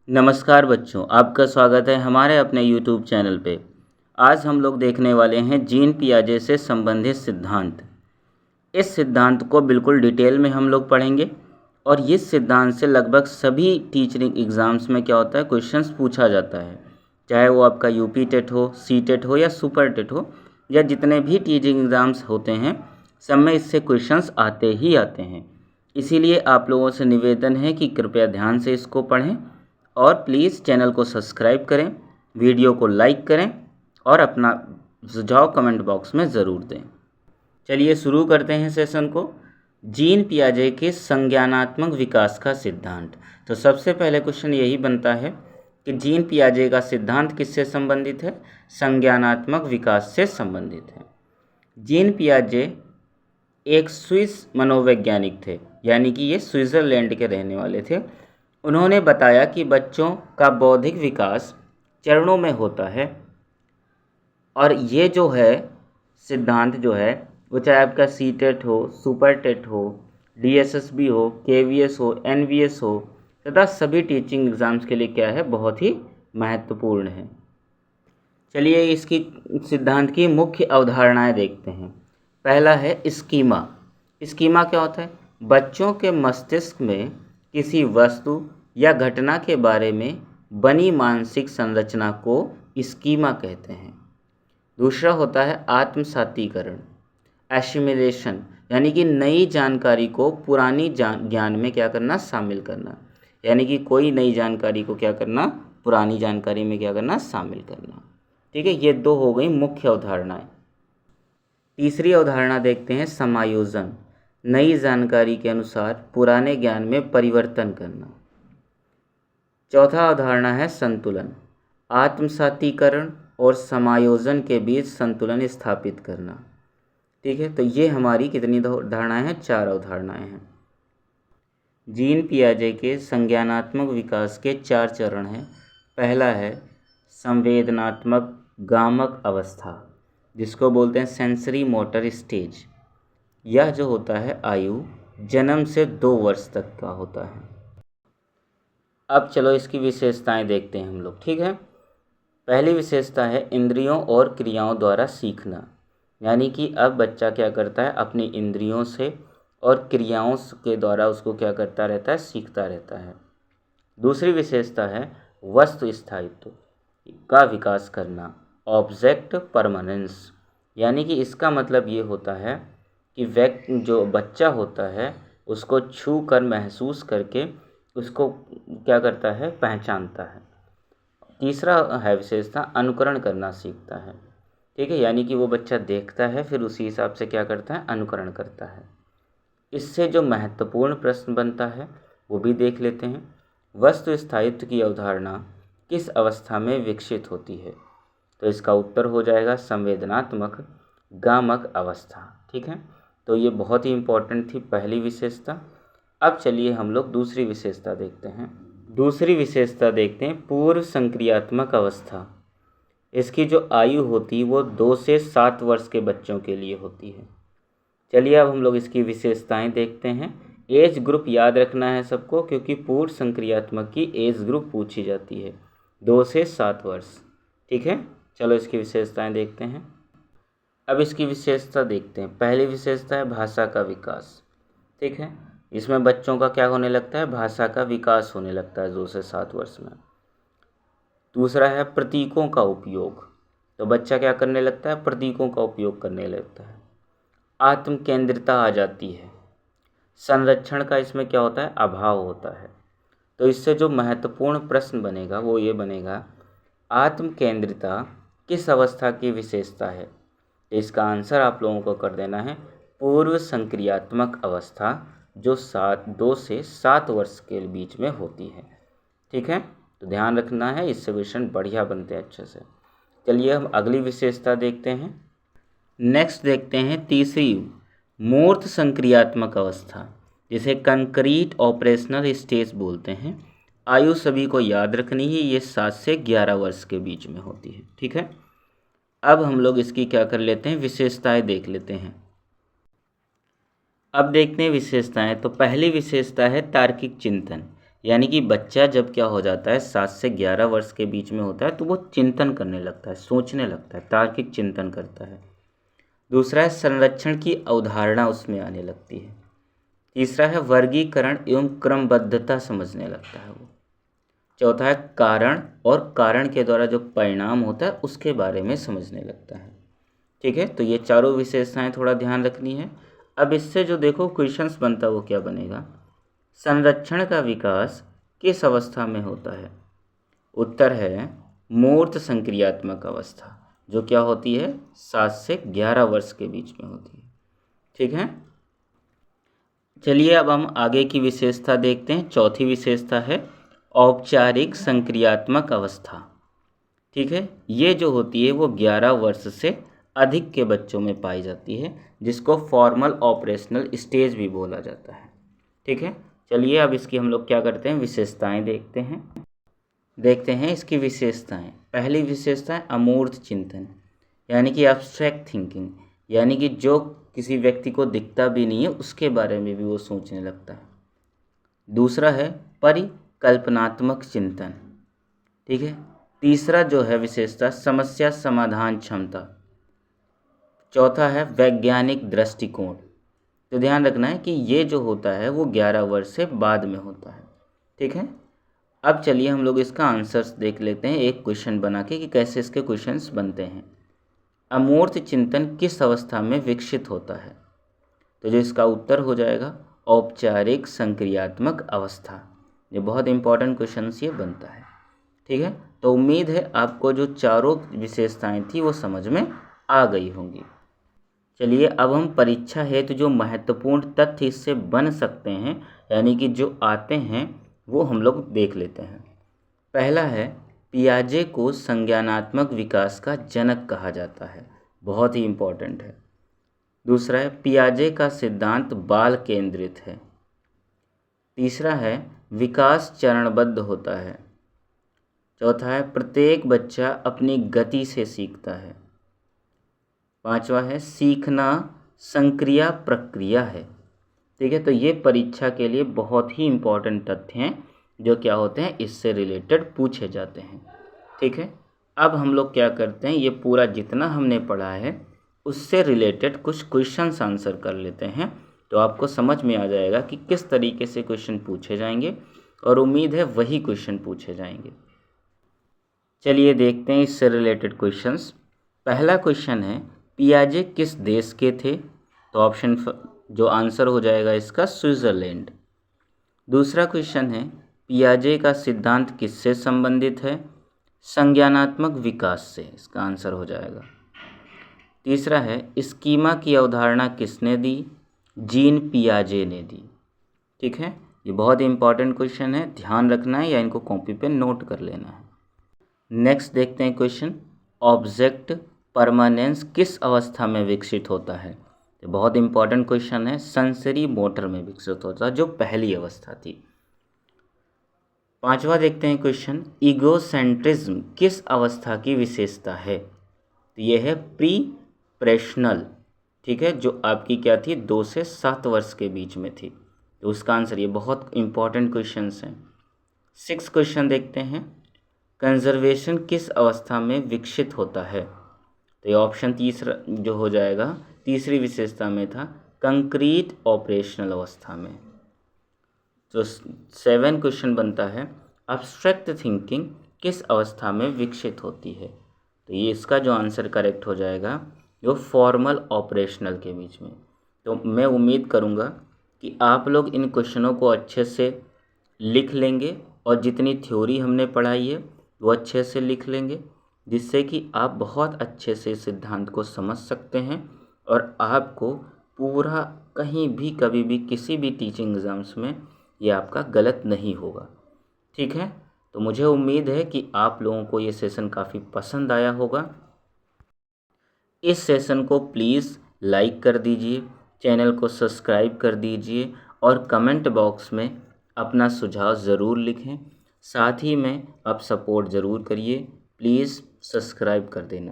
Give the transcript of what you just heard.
नमस्कार बच्चों, आपका स्वागत है हमारे अपने YouTube चैनल पे। आज हम लोग देखने वाले हैं जीन पियाजे से संबंधित सिद्धांत। इस सिद्धांत को बिल्कुल डिटेल में हम लोग पढ़ेंगे और इस सिद्धांत से लगभग सभी टीचिंग एग्ज़ाम्स में क्या होता है, क्वेश्चंस पूछा जाता है। चाहे वो आपका यूपी टेट हो, सी टेट हो या सुपर टेट हो या जितने भी टीचिंग एग्ज़ाम्स होते हैं, सब में इससे क्वेश्चंस आते ही आते हैं। इसीलिए आप लोगों से निवेदन है कि कृपया ध्यान से इसको पढ़ें और प्लीज़ चैनल को सब्सक्राइब करें, वीडियो को लाइक करें और अपना सुझाव कमेंट बॉक्स में ज़रूर दें। चलिए शुरू करते हैं सेशन को। जीन पियाजे के संज्ञानात्मक विकास का सिद्धांत। तो सबसे पहले क्वेश्चन यही बनता है कि जीन पियाजे का सिद्धांत किससे संबंधित है? संज्ञानात्मक विकास से संबंधित है। जीन पियाजे एक स्विस मनोवैज्ञानिक थे, यानी कि ये स्विट्ज़रलैंड के रहने वाले थे। उन्होंने बताया कि बच्चों का बौद्धिक विकास चरणों में होता है और ये जो है सिद्धांत जो है वो चाहे आपका सी टेट हो, सुपर टेट हो, DSSB हो, KVS हो, NVS हो तथा सभी टीचिंग एग्ज़ाम्स के लिए क्या है, बहुत ही महत्वपूर्ण है। चलिए इसकी सिद्धांत की मुख्य अवधारणाएं देखते हैं। पहला है स्कीमा। स्कीमा क्या होता है? बच्चों के मस्तिष्क में किसी वस्तु या घटना के बारे में बनी मानसिक संरचना को स्कीमा कहते हैं। दूसरा होता है आत्मसातीकरण, एसिमिलेशन, यानी कि नई जानकारी को पुरानी ज्ञान में क्या करना, शामिल करना। यानी कि कोई नई जानकारी को क्या करना, पुरानी जानकारी में क्या करना, शामिल करना। ठीक है, ये दो हो गई मुख्य अवधारणाएं। तीसरी अवधारणा देखते हैं समायोजन, नई जानकारी के अनुसार पुराने ज्ञान में परिवर्तन करना। चौथा अवधारणा है संतुलन, आत्मसातीकरण और समायोजन के बीच संतुलन स्थापित करना। ठीक है, तो ये हमारी कितनी अवधारणाएं हैं? 4 अवधारणाएं हैं। जीन पियाजे के संज्ञानात्मक विकास के 4 चरण हैं। पहला है संवेदनात्मक गामक अवस्था, जिसको बोलते हैं सेंसरी मोटर स्टेज। यह जो होता है आयु जन्म से 2 वर्ष तक का होता है। अब चलो इसकी विशेषताएं देखते हैं हम लोग। ठीक है, पहली विशेषता है इंद्रियों और क्रियाओं द्वारा सीखना, यानी कि अब बच्चा क्या करता है, अपनी इंद्रियों से और क्रियाओं के द्वारा उसको क्या करता रहता है, सीखता रहता है। दूसरी विशेषता है वस्तु स्थायित्व का विकास करना, ऑब्जेक्ट परमानेंस, यानी कि इसका मतलब ये होता है कि व्यक्ति जो बच्चा होता है उसको छू कर महसूस करके उसको क्या करता है, पहचानता है। तीसरा है विशेषता अनुकरण करना सीखता है। ठीक है, यानी कि वो बच्चा देखता है फिर उसी हिसाब से क्या करता है, अनुकरण करता है। इससे जो महत्वपूर्ण प्रश्न बनता है वो भी देख लेते हैं। वस्तु स्थायित्व की अवधारणा किस अवस्था में विकसित होती है? तो इसका उत्तर हो जाएगा संवेदनात्मक गामक अवस्था। ठीक है, तो ये बहुत ही इम्पोर्टेंट थी पहली विशेषता। अब चलिए हम लोग दूसरी विशेषता देखते हैं। दूसरी विशेषता देखते हैं पूर्व संक्रियात्मक अवस्था। इसकी जो आयु होती है वो 2 से 7 वर्ष के बच्चों के लिए होती है। चलिए अब हम लोग इसकी विशेषताएं देखते हैं। एज ग्रुप याद रखना है सबको, क्योंकि पूर्व संक्रियात्मक की एज ग्रुप पूछी जाती है, 2 से 7 वर्ष। ठीक है, चलो इसकी विशेषताएं देखते हैं। अब इसकी विशेषता देखते हैं। पहली विशेषता है भाषा का विकास। ठीक है, इसमें बच्चों का क्या होने लगता है, भाषा का विकास होने लगता है 2 से 7 वर्ष में। दूसरा है प्रतीकों का उपयोग, तो बच्चा क्या करने लगता है, प्रतीकों का उपयोग करने लगता है। आत्म केंद्रिता आ जाती है। संरक्षण का इसमें क्या होता है, अभाव होता है। तो इससे जो महत्वपूर्ण प्रश्न बनेगा वो ये बनेगा, आत्म केंद्रिता किस अवस्था की विशेषता है? इसका आंसर आप लोगों को कर देना है पूर्व संक्रियात्मक अवस्था, जो 2 से 7 वर्ष के बीच में होती है। ठीक है, तो ध्यान रखना है, इससे क्वेश्चन बढ़िया बनते हैं अच्छे से। चलिए हम अगली विशेषता देखते हैं। नेक्स्ट देखते हैं तीसरी मूर्त संक्रियात्मक अवस्था, जिसे कंक्रीट ऑपरेशनल स्टेज बोलते हैं। आयु सभी को याद रखनी है, ये 7 से 11 वर्ष के बीच में होती है। ठीक है, अब हम लोग इसकी क्या कर लेते हैं, विशेषताएं देख लेते हैं। अब देखते हैं विशेषताएं। तो पहली विशेषता है तार्किक चिंतन, यानी कि बच्चा जब क्या हो जाता है 7 से 11 वर्ष के बीच में होता है तो वो चिंतन करने लगता है, सोचने लगता है, तार्किक चिंतन करता है। दूसरा है संरक्षण की अवधारणा उसमें आने लगती है। तीसरा है वर्गीकरण एवं क्रमबद्धता समझने लगता है वो। चौथा है कारण और कारण के द्वारा जो परिणाम होता है उसके बारे में समझने लगता है। ठीक है, तो ये चारों विशेषताएं थोड़ा ध्यान रखनी है। अब इससे जो देखो क्वेश्चंस बनता है वो क्या बनेगा, संरक्षण का विकास किस अवस्था में होता है? उत्तर है मूर्त संक्रियात्मक अवस्था, जो क्या होती है 7 से 11 वर्ष के बीच में होती है। ठीक है, चलिए अब हम आगे की विशेषता देखते हैं। चौथी विशेषता है औपचारिक संक्रियात्मक अवस्था। ठीक है, ये जो होती है वो 11 वर्ष से अधिक के बच्चों में पाई जाती है, जिसको फॉर्मल ऑपरेशनल स्टेज भी बोला जाता है। ठीक है, चलिए अब इसकी हम लोग क्या करते हैं, विशेषताएं देखते हैं इसकी विशेषताएं। पहली विशेषता है अमूर्त चिंतन, यानी कि एब्स्ट्रैक्ट थिंकिंग, यानी कि जो किसी व्यक्ति को दिखता भी नहीं है उसके बारे में भी वो सोचने लगता है। दूसरा है परिकल्पनात्मक चिंतन। ठीक है, तीसरा जो है विशेषता समस्या समाधान क्षमता। चौथा है वैज्ञानिक दृष्टिकोण। तो ध्यान रखना है कि ये जो होता है वो 11 वर्ष से बाद में होता है। ठीक है, अब चलिए हम लोग इसका आंसर्स देख लेते हैं एक क्वेश्चन बना के कि कैसे इसके क्वेश्चंस बनते हैं। अमूर्त चिंतन किस अवस्था में विकसित होता है? तो जो इसका उत्तर हो जाएगा औपचारिक संक्रियात्मक अवस्था। ये बहुत इंपॉर्टेंट क्वेश्चन ये बनता है। ठीक है, तो उम्मीद है आपको जो चारों विशेषताएं थी वो समझ में आ गई होंगी। चलिए अब हम परीक्षा हेतु जो महत्वपूर्ण तथ्य इससे बन सकते हैं, यानी कि जो आते हैं, वो हम लोग देख लेते हैं। पहला है पियाजे को संज्ञानात्मक विकास का जनक कहा जाता है, बहुत ही इम्पोर्टेंट है। दूसरा है पियाजे का सिद्धांत बाल केंद्रित है। तीसरा है विकास चरणबद्ध होता है। चौथा है प्रत्येक बच्चा अपनी गति से सीखता है। पांचवा है सीखना संक्रिया प्रक्रिया है। ठीक है, तो ये परीक्षा के लिए बहुत ही इम्पोर्टेंट तथ्य हैं जो क्या होते हैं इससे रिलेटेड पूछे जाते हैं। ठीक है, अब हम लोग क्या करते हैं, ये पूरा जितना हमने पढ़ा है उससे रिलेटेड कुछ क्वेश्चंस आंसर कर लेते हैं, तो आपको समझ में आ जाएगा कि किस तरीके से क्वेश्चन पूछे जाएंगे, और उम्मीद है वही क्वेश्चन पूछे जाएंगे। चलिए देखते हैं इससे रिलेटेड क्वेश्चंस। पहला क्वेश्चन है पियाजे किस देश के थे? तो ऑप्शन जो आंसर हो जाएगा इसका स्विट्ज़रलैंड। दूसरा क्वेश्चन है पियाजे का सिद्धांत किससे संबंधित है? संज्ञानात्मक विकास से, इसका आंसर हो जाएगा। तीसरा है स्कीमा की अवधारणा किसने दी? जीन पियाजे ने दी। ठीक है, ये बहुत इंपॉर्टेंट क्वेश्चन है, ध्यान रखना है या इनको कॉपी पे नोट कर लेना है। नेक्स्ट देखते हैं क्वेश्चन, ऑब्जेक्ट परमानेंस किस अवस्था में विकसित होता है? तो बहुत इंपॉर्टेंट क्वेश्चन है, सेंसरी मोटर में विकसित होता है, जो पहली अवस्था थी। पांचवा देखते हैं क्वेश्चन, ईगोसेंट्रिज्म किस अवस्था की विशेषता है? तो यह है प्री प्रेशनल। ठीक है, जो आपकी क्या थी 2 से 7 वर्ष के बीच में थी, तो उसका आंसर, ये बहुत इंपॉर्टेंट क्वेश्चन हैं। 6 क्वेश्चन देखते हैं, कंजर्वेशन किस अवस्था में विकसित होता है? तो ये ऑप्शन तीसरा जो हो जाएगा तीसरी विशेषता में था, कंक्रीट ऑपरेशनल अवस्था में। तो 7 क्वेश्चन बनता है, एब्स्ट्रैक्ट थिंकिंग किस अवस्था में विकसित होती है? तो ये इसका जो आंसर करेक्ट हो जाएगा जो फॉर्मल ऑपरेशनल के बीच में। तो मैं उम्मीद करूँगा कि आप लोग इन क्वेश्चनों को अच्छे से लिख लेंगे और जितनी थ्योरी हमने पढ़ाई है वो अच्छे से लिख लेंगे, जिससे कि आप बहुत अच्छे से सिद्धांत को समझ सकते हैं और आपको पूरा कहीं भी कभी भी किसी भी टीचिंग एग्ज़ाम्स में ये आपका गलत नहीं होगा। ठीक है, तो मुझे उम्मीद है कि आप लोगों को ये सेशन काफ़ी पसंद आया होगा। इस सेशन को प्लीज़ लाइक कर दीजिए, चैनल को सब्सक्राइब कर दीजिए और कमेंट बॉक्स में अपना सुझाव ज़रूर लिखें। साथ ही में आप सपोर्ट ज़रूर करिए, प्लीज़ सब्सक्राइब कर देना।